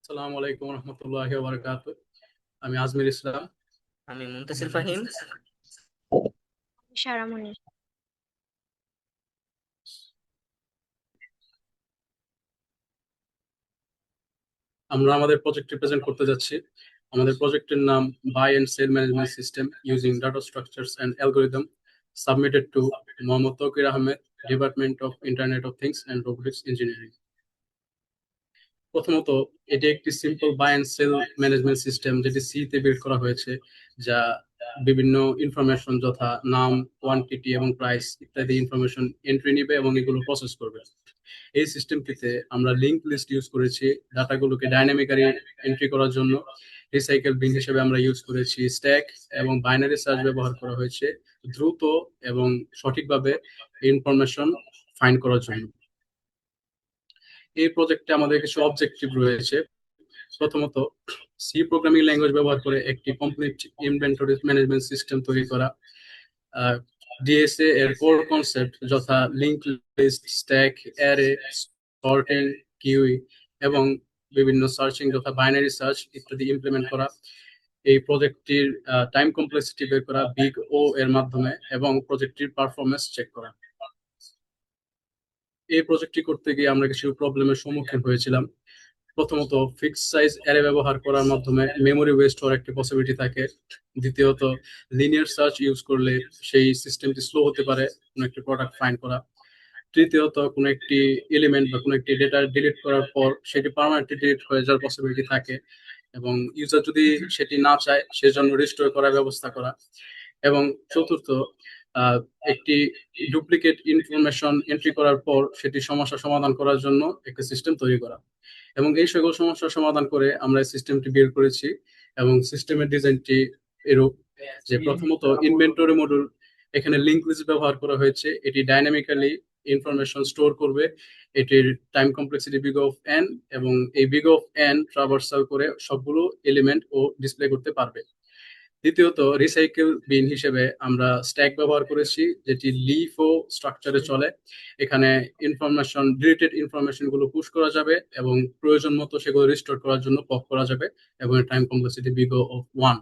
আসসালামু আলাইকুম রহমতুল্লাহি ওয়া বারাকাতুহু। আমি আজমির ইসলাম। আমি মুনতাসির ফাহিম। সারামণি। আমরা আমাদের প্রজেক্ট প্রেজেন্ট করতে যাচ্ছি। আমাদের প্রজেক্টের নাম buy and sell management system using data structures and algorithm, submitted to Mohammad Tauqir Ahmed, department of internet of things and robotics engineering. প্রথমত, এটি একটি simple buy and sell management system যেটি সি তে বিল্ড করা হয়েছে, যা বিভিন্ন ইনফরমেশন যথা নাম, কোয়ান্টিটি এবং প্রাইস ইত্যাদি ইনফরমেশন এন্ট্রি নিবে এবং এগুলো প্রসেস করবে। এই সিস্টেমটিতে আমরা লিংক লিস্ট ইউজ করেছি ডাটাগুলোকে ডাইনামিক্যালি এন্ট্রি করার জন্য। রিসাইকেল বিন হিসেবে আমরা ইউজ করেছি স্ট্যাক, এবং বাইনারি সার্চ ব্যবহার করা হয়েছে দ্রুত এবং সঠিকভাবে ইনফরমেশন ফাইন্ড করার জন্য। এই প্রজেক্টে আমাদের কিছু অবজেক্টিভ রয়েছে। প্রথমত, সি প্রোগ্রামিং ল্যাঙ্গুয়েজ ব্যবহার করে একটি কমপ্লিট ইনভেন্টরি ম্যানেজমেন্ট সিস্টেম তৈরি করা। ডিএসএ এর কোর কনসেপ্ট যথা link list, stack, array, sorting, queue এবং বিভিন্ন সার্চিং যথা বাইনারি সার্চ ইত্যাদি ইমপ্লিমেন্ট করা। এই প্রজেক্টটির টাইম কমপ্লেক্সিটি বের করা বিগ ও এর মাধ্যমে এবং প্রজেক্টটির পারফরমেন্স চেক করা। এই প্রজেক্টটি করতে গিয়ে আমরা কিছু প্রবলেমের সম্মুখীন হয়েছিলাম। প্রথমত, ফিক্স সাইজ অ্যারে ব্যবহার করার মাধ্যমে মেমোরি ওয়েস্ট হওয়ার একটা পসিবিলিটি থাকে। দ্বিতীয়ত, লিনিয়ার সার্চ ইউজ করলে সেই সিস্টেমটি স্লো হতে পারে কোনো একটি প্রোডাক্ট ফাইন্ড করা। তৃতীয়ত, কোনো একটি এলিমেন্ট বা কোনো একটি ডেটা ডিলিট করার পর সেটি পার্মানেন্টলি ডিলিট হয়ে যাওয়ার পসিবিলিটি থাকে, এবং ইউজার যদি সেটি না চায় সেজন্য রিস্টোর করার ব্যবস্থা করা। এবং চতুর্থ, আহ, একটি ডুপ্লিকেট ইনফরমেশন এন্ট্রি করার পর সেটি সমস্যা সমাধান করার জন্য একটি সিস্টেম তৈরি করা। এবং এই সকল সমস্যার সমাধান করে আমরা এই সিস্টেমটি বের করেছি। এবং সিস্টেমের ডিজাইনটি এরূপ যে প্রথমত, ইনভেন্টরি মডিউল, এখানে লিংক লিস্ট ব্যবহার করা হয়েছে। এটি ডাইনামিক্যালি ইনফরমেশন স্টোর করবে। এটির time complexity big of N, এবং এই বিগ অফ এন ট্রাভার্সাল করে সবগুলো এলিমেন্ট ও ডিসপ্লে করতে পারবে। দ্বিতীয়ত, রিসাইকেল বিন হিসেবে আমরা স্ট্যাক ব্যবহার করেছি, যেটি লিফো স্ট্রাকচারে চলে। এখানে ডিলিটেড ইনফরমেশন গুলো পুশ করা যাবে এবং প্রয়োজন মতো সেগুলো রিস্টোর করার জন্য পপ করা যাবে, এবং টাইম কমপ্লেক্সিটি বিগ অফ 1।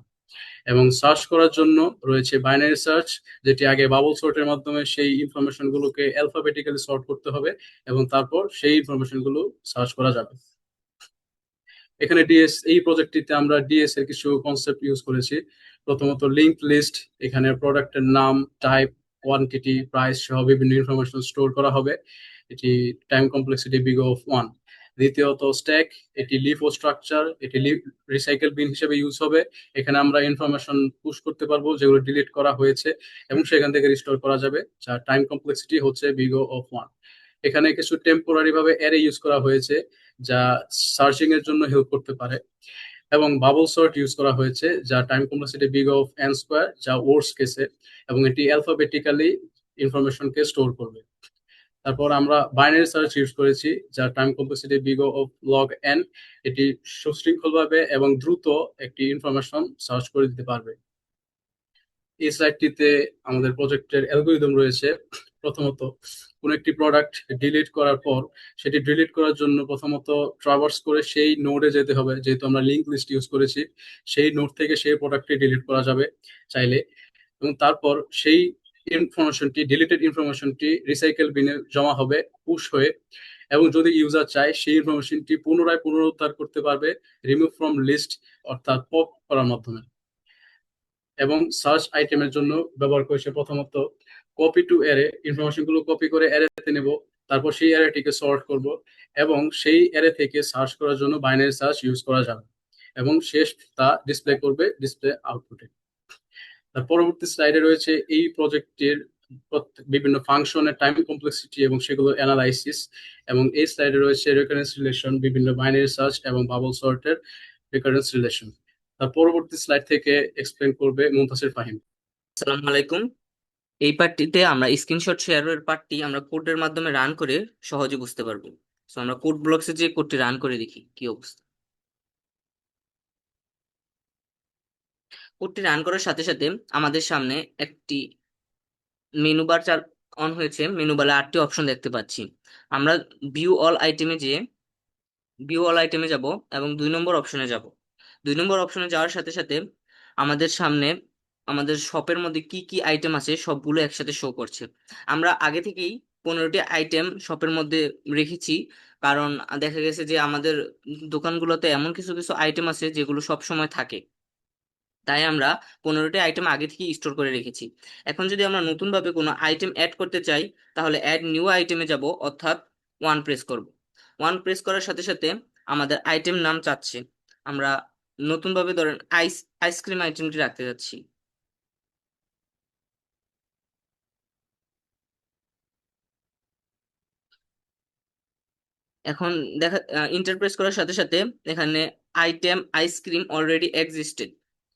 এবং সার্চ করার জন্য রয়েছে বাইনারি সার্চ, যেটি আগে বাবল সর্টের মাধ্যমে সেই ইনফরমেশন গুলোকে অ্যালফাবেটিক্যালি সর্ট করতে হবে এবং তারপর সেই ইনফরমেশন গুলো সার্চ করা যাবে। এখানে এই প্রজেক্টটিতে আমরা ডিএস এর কিছু কনসেপ্ট ইউজ করেছি। প্রথমত, লিংক লিস্ট, এখানে প্রোডাক্টের নাম, টাইপ, কোয়ান্টিটি, প্রাইস সহ বিভিন্ন ইনফরমেশন স্টোর করা হবে। এটি টাইম কমপ্লেক্সিটি বিগ অফ 1। দ্বিতীয়ত, স্ট্যাক, এটি লিফো স্ট্রাকচার, এটি রিসাইকেল বিন হিসেবে ইউজ হবে। এখানে আমরা ইনফরমেশন পুশ করতে পারবো যেগুলো ডিলিট করা হয়েছে, এবং সেখান থেকে রিস্টোর করা যাবে, যার টাইম কমপ্লেক্সিটি হচ্ছে বিগ অফ 1। এখানে কিছু টেম্পোরারি ভাবে অ্যারে ইউজ করা হয়েছে, যা সার্চিং এর জন্য হেল্প করতে পারে। এবং বাবল সর্ট ইউজ করা হয়েছে, যা time complexity big of N square, যা ওয়ার্স কেসে, এবং এটি অ্যালফাবেটিক্যালি ইনফরমেশনকে স্টোর করবে। তারপর আমরা বাইনারি সার্চ ইউজ করেছি, যার time complexity big of log N. এটি সুশৃঙ্খলভাবে এবং দ্রুত একটি ইনফরমেশন সার্চ করে দিতে পারবে। এই স্লাইডটিতে আমাদের প্রজেক্টের অ্যালগরিদম রয়েছে। প্রথমত, কোন একটি প্রোডাক্ট ডিলিট করার পর সেটি ডিলিট করার জন্য প্রথমত ট্রাভার্স করে সেই নোডে যেতে হবে, যেহেতু আমরা লিংক লিস্ট ইউজ করেছি। সেই নোড থেকে সেই প্রোডাক্টটি ডিলিট করা যাবে চাইলে, এবং তারপর সেই ইনফরমেশনটি, ডিলিটেড ইনফরমেশনটি রিসাইকেল বিনে জমা হবে পুশ হয়ে। এবং যদি ইউজার চায় সেই ইনফরমেশনটি পুনরায় পুনরুদ্ধার করতে পারবে রিমুভ ফ্রম লিস্ট, অর্থাৎ পপ করার মাধ্যমে। এবং সার্চ আইটেমের জন্য ব্যবহার করেছে প্রথমত কপি টু অ্যারে, ইনফরমেশন গুলো কপি করে অ্যারেতে নেব, তারপর সেই অ্যারেটিকে সর্ট করব, এবং সেই অ্যারে থেকে সার্চ করার জন্য বাইনারি সার্চ ইউজ করা যাবে, এবং শেষ তা ডিসপ্লে করবে ডিসপ্লে আউটপুটে। তার পরবর্তী স্লাইডে রয়েছে এই প্রজেক্টের বিভিন্ন ফাংশনের টাইম কমপ্লেক্সিটি এবং সেগুলো অ্যানালাইসিস, এবং এই স্লাইডে রয়েছে রেকারেন্স রিলেশন, বিভিন্ন বাইনারি সার্চ এবং বাবল সর্টের রেকারেন্স রিলেশন। তার পরবর্তী স্লাইড থেকে এক্সপ্লেন করবে মুনতাসির ফাহিম। আসসালামু আলাইকুম। এই পার্টটিতে আমরা স্ক্রিনশট শেয়ারের পার্টটি আমরা কোডের মাধ্যমে রান করে সহজে বুঝতে পারবো। সো আমরা কোড ব্লকসে যে কোডটি রান করে দেখি কি অবস্থা। কোডটি রান করার সাথে সাথে আমাদের সামনে একটি মেনু বার অন হয়েছে। মেনু বারে 8টি অপশন দেখতে পাচ্ছি। আমরা ভিউ অল আইটেমে যেয়ে ভিউ অল আইটেমে যাব এবং 2 নম্বর অপশনে যাব। 2 নম্বর অপশনে যাওয়ার সাথে সাথে আমাদের সামনে আমাদের শপের মধ্যে কি কি আইটেম আছে সবগুলো একসাথে শো করছে। আমরা আগে থেকেই 15টি আইটেম শপের মধ্যে রেখেছি, কারণ দেখা গেছে যে আমাদের দোকানগুলোতে এমন কিছু কিছু আইটেম আছে যেগুলো সব সময় থাকে, তাই আমরা 15টি আইটেম আগে থেকে স্টোর করে রেখেছি। এখন যদি আমরা নতুন ভাবে কোনো আইটেম অ্যাড করতে চাই, তাহলে অ্যাড নিউ আইটেমে যাব, অর্থাৎ ওয়ান প্রেস করব। ওয়ান প্রেস করার সাথে সাথে আমাদের আইটেম নাম চাচ্ছে। আমরা নতুন ভাবে ধরেন আইসক্রিম আইটেমটি রাখতে যাচ্ছি। এখন দেখা ইন্টারপ্রেস করার সাথে সাথে এখানে আইটেম আইসক্রিম অলরেডি এক্সিস্টেড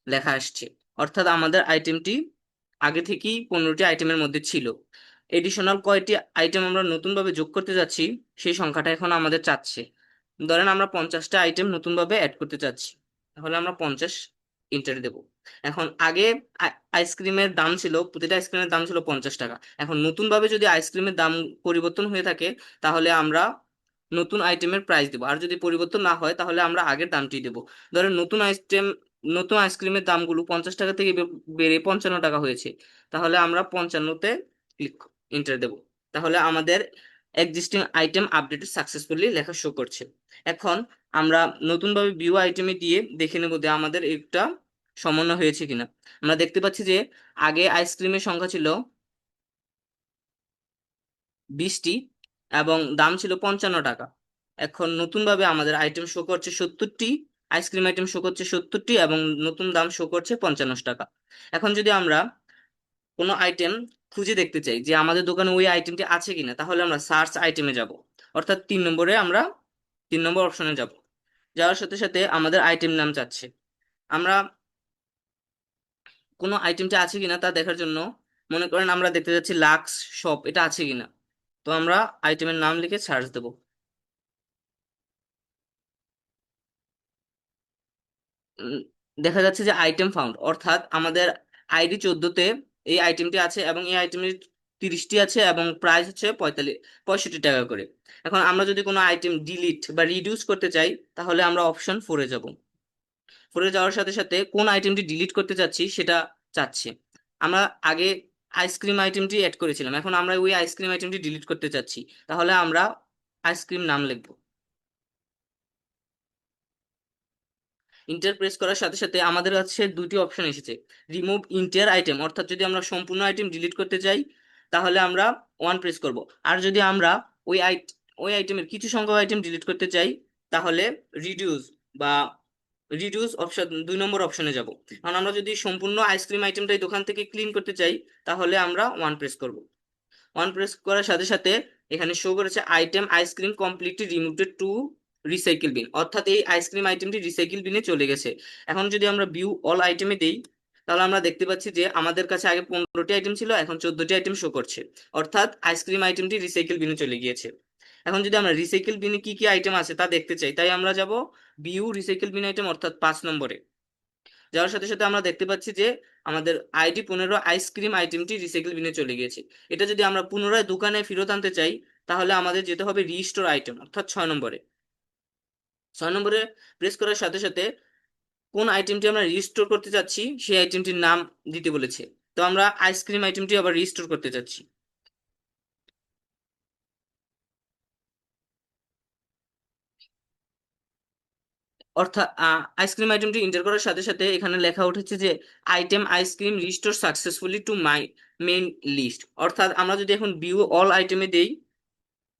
লেখা আসছে, অর্থাৎ আমাদের আইটেমটি আগে থেকেই 15টি আইটেমের মধ্যে ছিল। এডিশনাল কয়টি আইটেম আমরা নতুনভাবে যোগ করতে যাচ্ছি সেই সংখ্যাটা এখন আমাদের চাচ্ছে। ধরেন আমরা 50টা আইটেম নতুনভাবে অ্যাড করতে চাচ্ছি, তাহলে আমরা 50 ইন্টার দেব। এখন আগে আইসক্রিমের দাম ছিল, প্রতিটা আইসক্রিমের দাম ছিল 50 টাকা। এখন নতুনভাবে যদি আইসক্রিমের দাম পরিবর্তন হয়ে থাকে, তাহলে আমরা নতুন আইটেমের প্রাইস দেবো, আর যদি পরিবর্তন না হয় তাহলে আমরা আগের দামটি দেবো। ধরেন নতুন আইসক্রিমের দামগুলো 50 টাকা থেকে বেড়ে 55 টাকা হয়েছে, তাহলে আমরা 55-তে ক্লিক এন্টার দেব। তাহলে আমাদের এক্সিস্টিং আইটেম আপডেট সাকসেসফুলি লেখা শো করছে। এখন আমরা নতুনভাবে ভিউ আইটেমে দিয়ে দেখে নেব যে আমাদের একটা সমন্বয় হয়েছে কিনা। আমরা দেখতে পাচ্ছি যে আগে আইসক্রিমের সংখ্যা ছিল 20টি এবং দাম ছিল 55 টাকা। এখন নতুন ভাবে আমাদের আইটেম শো করছে 70টি, আইসক্রিম আইটেম শো করছে 70টি এবং নতুন দাম শো করছে 55 টাকা। এখন যদি আমরা কোনো আইটেম খুঁজে দেখতে চাই যে আমাদের দোকানে ওই আইটেমটি আছে কিনা, তাহলে আমরা সার্চ আইটেমে যাব, অর্থাৎ 3 নম্বরে আমরা 3 নম্বর অপশনে যাব। যাওয়ার সাথে সাথে আমাদের আইটেম নাম চাচ্ছে। আমরা কোনো আইটেমটি আছে কিনা তা দেখার জন্য মনে করেন আমরা দেখতে যাচ্ছি লাক্স শপ, এটা আছে কিনা, তো আমরা আইটেমের নাম লিখে সার্চ দেবো। উম, দেখা যাচ্ছে যে আইটেম ফাউন্ড, অর্থাৎ আমাদের আইডি 14-তে এই আইটেমটি আছে এবং এই আইটেমের 30টি আছে এবং প্রাইস হচ্ছে 65 টাকা করে। এখন আমরা যদি কোনো আইটেম ডিলিট বা রিডিউস করতে চাই, তাহলে আমরা অপশন 4-এ যাব। 4-এ যাওয়ার সাথে সাথে কোন আইটেমটি ডিলিট করতে চাচ্ছি সেটা চাচ্ছে। আমরা আগে আইসক্রিম আইটেমটি অ্যাড করেছিলাম, এখন আমরা ওই আইসক্রিম আইটেমটি ডিলিট করতে চাচ্ছি, তাহলে আমরা আইসক্রিম নাম লিখবো। ইন্টার প্রেস করার সাথে সাথে আমাদের কাছে দুটি অপশন এসেছে। রিমুভ ইন্টার আইটেম, অর্থাৎ যদি আমরা সম্পূর্ণ আইটেম ডিলিট করতে চাই তাহলে আমরা ওয়ান প্রেস করব, আর যদি আমরা ওই ওই আইটেমের কিছু সংখ্যক আইটেম ডিলিট করতে চাই তাহলে রিডিউস বা রিডিউস অপশন 2 নম্বর অপশনে যাব। কারণ আমরা যদি সম্পূর্ণ আইসক্রিম আইটেমটাই দোকান থেকে ক্লিন করতে চাই তাহলে আমরা ওয়ান প্রেস করব। ওয়ান প্রেস করার সাথে সাথে এখানে শো করেছে item ice cream completely removed to recycle bin, অর্থাৎ এই আইসক্রিম আইটেমটি রিসাইকেল বিনে চলে গেছে। এখন যদি আমরা ভিউ অল আইটেমে দেই, তাহলে আমরা দেখতে পাচ্ছি যে আমাদের কাছে আগে 15টি আইটেম ছিল, এখন 14টি আইটেম শো করছে, অর্থাৎ আইসক্রিম আইটেমটি রিসাইকেল বিনে চলে গিয়েছে। এখন যদি আমরা রিসাইকেল বিনে কি কি আইটেম আছে তা দেখতে চাই, তাই আমরা যাব ভিউ রিসাইকেল বিন আইটেম, অর্থাৎ 5 নম্বরে। যাওয়ার সাথে সাথে আমরা দেখতে পাচ্ছি যে আমাদের আইডি 15 আইসক্রিম আইটেমটি রিসাইকেল বিনে চলে গিয়েছে। এটা যদি আমরা পুনরায় দোকানে ফেরত আনতে চাই, তাহলে আমাদের যেতে হবে রিস্টোর আইটেম, অর্থাৎ 6 নম্বরে। 6 নম্বরে প্রেস করার সাথে সাথে কোন আইটেমটি আমরা রিস্টোর করতে চাচ্ছি সেই আইটেমটির নাম দিতে বলেছে, তো আমরা আইসক্রিম আইটেমটি আবার রিস্টোর করতে চাচ্ছি। অর্থাৎ আইসক্রিম আইটেমটি এন্টার করার সাথে সাথে এখানে লেখা উঠেছে যে item ice cream restore successfully to my main list, অর্থাৎ আমরা যদি এখন ভিউ অল আইটেমে দেই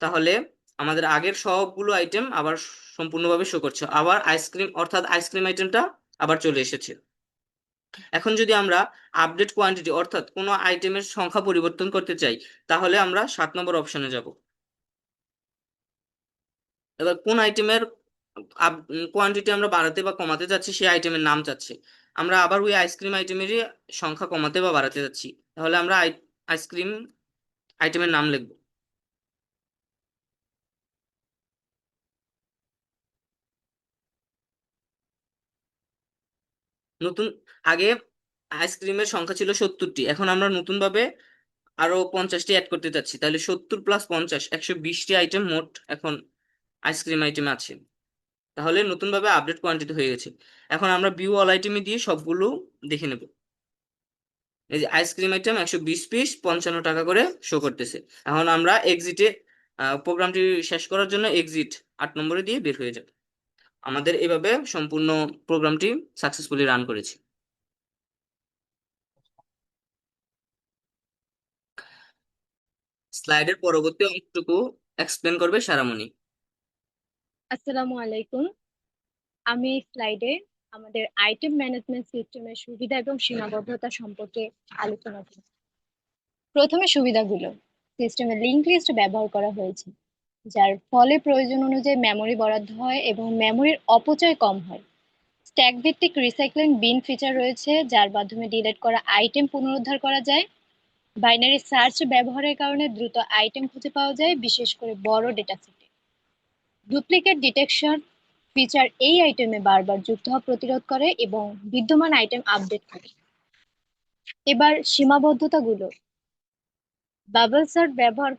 তাহলে আমাদের আগের সবগুলো আইটেম আবার সম্পূর্ণভাবে শো করছে, আবার আইসক্রিম অর্থাৎ আইসক্রিম আইটেমটা আবার চলে এসেছে। এখন যদি আমরা আপডেট কোয়ান্টিটি অর্থাৎ কোনো আইটেমের সংখ্যা পরিবর্তন করতে চাই, তাহলে আমরা 7 নম্বর অপশনে যাব। এবার কোন আইটেমের কোয়ান্টিটি আমরা বাড়াতে বা কমাতে যাচ্ছি সেই আইটেমের নাম চাচ্ছে। আমরা আবার ওই আইসক্রিম আইটেমেরই সংখ্যা কমাতে বা বাড়াতে যাচ্ছি, তাহলে আমরা আইসক্রিম আইটেমের নাম লিখব। নতুন আগে আইসক্রিমের সংখ্যা ছিল 70টি, এখন আমরা নতুন ভাবে আরো 50টি অ্যাড করতে চাচ্ছি, তাহলে 70 + 50 120টি আইটেম মোট এখন আইসক্রিম আইটেম আছে। তাহলে নতুনভাবে আপডেট কোয়ান্টিটি হয়ে গেছে। এখন আমরা ভিউ অল আইটেমে দিয়ে সবগুলো দেখে নেব। এই যে আইসক্রিম আইটেম 120 পিস 55 টাকা করে শো করতেছে। এখন আমরা এক্সিটে প্রোগ্রামটি শেষ করার জন্য এক্সিট 8 নম্বরে দিয়ে বের হয়ে যাবে। আমাদের এভাবে সম্পূর্ণ প্রোগ্রামটি সাকসেসফুলি রান করেছি। স্লাইডের পরবর্তী অংশটুকু এক্সপ্লেন করবে সারামণি। আসসালামু আলাইকুম। আমি এই স্লাইডে আমাদের আইটেম ম্যানেজমেন্ট সিস্টেমের সুবিধা এবং সীমাবদ্ধতা সম্পর্কে আলোচনা করব। প্রথমে সুবিধাগুলো। সিস্টেমে লিংক লিস্ট ব্যবহার করা হয়েছে, যার ফলে প্রয়োজন অনুযায়ী মেমরি বরাদ্দ হয় এবং মেমরির অপচয় কম হয়। স্ট্যাক ভিত্তিক রিসাইক্লিং বিন ফিচার রয়েছে, যার মাধ্যমে ডিলিট করা আইটেম পুনরুদ্ধার করা যায়। বাইনারি সার্চ ব্যবহারের কারণে দ্রুত আইটেম খুঁজে পাওয়া যায়, বিশেষ করে বড় ডেটা সেটে। ডুপ্লিকেট ডিটেকশন ফিচার এই আইটেমে বারবার যুক্ত হওয়া প্রতিরোধ করে এবং বিদ্যমান আইটেম আপডেট করে। এবার সীমাবদ্ধতাগুলো। বাবল সার্ট ব্যবহার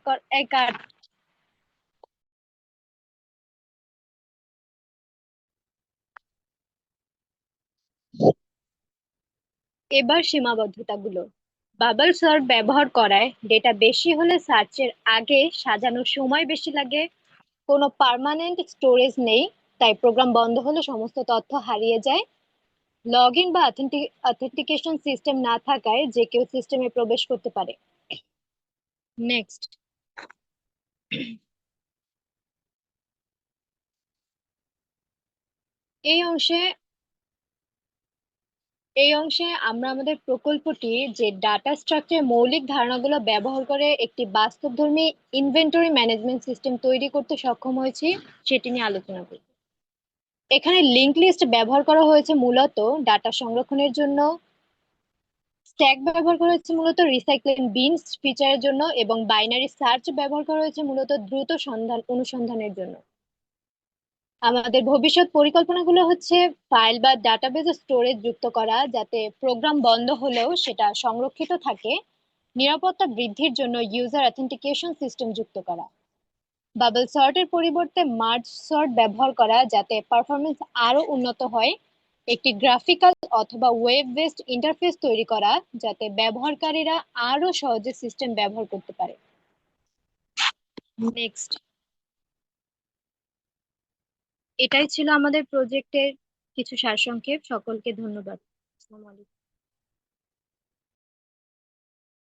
এবার সীমাবদ্ধতাগুলো। বাবল সর্ট ব্যবহার করায় ডেটা বেশি হলে সার্চের আগে সাজানোর সময় বেশি লাগে। কোনো পার্মানেন্ট স্টোরেজ নেই, তাই প্রোগ্রাম বন্ধ হলে সমস্ত তথ্য হারিয়ে যায়। লগ ইন বা অথেন্টিকেশন সিস্টেম না থাকায় যে কেউ সিস্টেমে প্রবেশ করতে পারে। নেক্সট, এই অংশে আমরা আমাদের প্রকল্পটি যে ডাটা স্ট্রাকচার মৌলিক ধারণাগুলো ব্যবহার করে একটি বাস্তবধর্মী ইনভেন্টরি ম্যানেজমেন্ট সিস্টেম তৈরি করতে সক্ষম হয়েছি সেটি নিয়ে আলোচনা করব। এখানে লিংক লিস্ট ব্যবহার করা হয়েছে মূলত ডাটা সংরক্ষণের জন্য। স্ট্যাক ব্যবহার করা হয়েছে মূলত রিসাইক্লিং বিনস ফিচারের জন্য এবং বাইনারি সার্চ ব্যবহার করা হয়েছে মূলত দ্রুত অনুসন্ধানের জন্য। আমাদের ভবিষ্যৎ পরিকল্পনাগুলো হচ্ছে ফাইল বা ডাটাবেজ স্টোরেজ যুক্ত করা, যাতে প্রোগ্রাম বন্ধ হলেও সেটা সংরক্ষিত থাকে। নিরাপত্তা বৃদ্ধির জন্য ইউজার অথেন্টিকেশন সিস্টেম যুক্ত করা। বাবল সর্টের পরিবর্তে মার্জ সর্ট ব্যবহার করা, যাতে পারফরমেন্স আরো উন্নত হয়। একটি গ্রাফিক্যাল অথবা ওয়েব বেসড ইন্টারফেস তৈরি করা, যাতে ব্যবহারকারীরা আরো সহজে সিস্টেম ব্যবহার করতে পারে। নেক্সট, এটাই ছিল আমাদের প্রজেক্টের কিছু সারসংক্ষেপ। সকলকে ধন্যবাদ। আসসালামু আলাইকুম।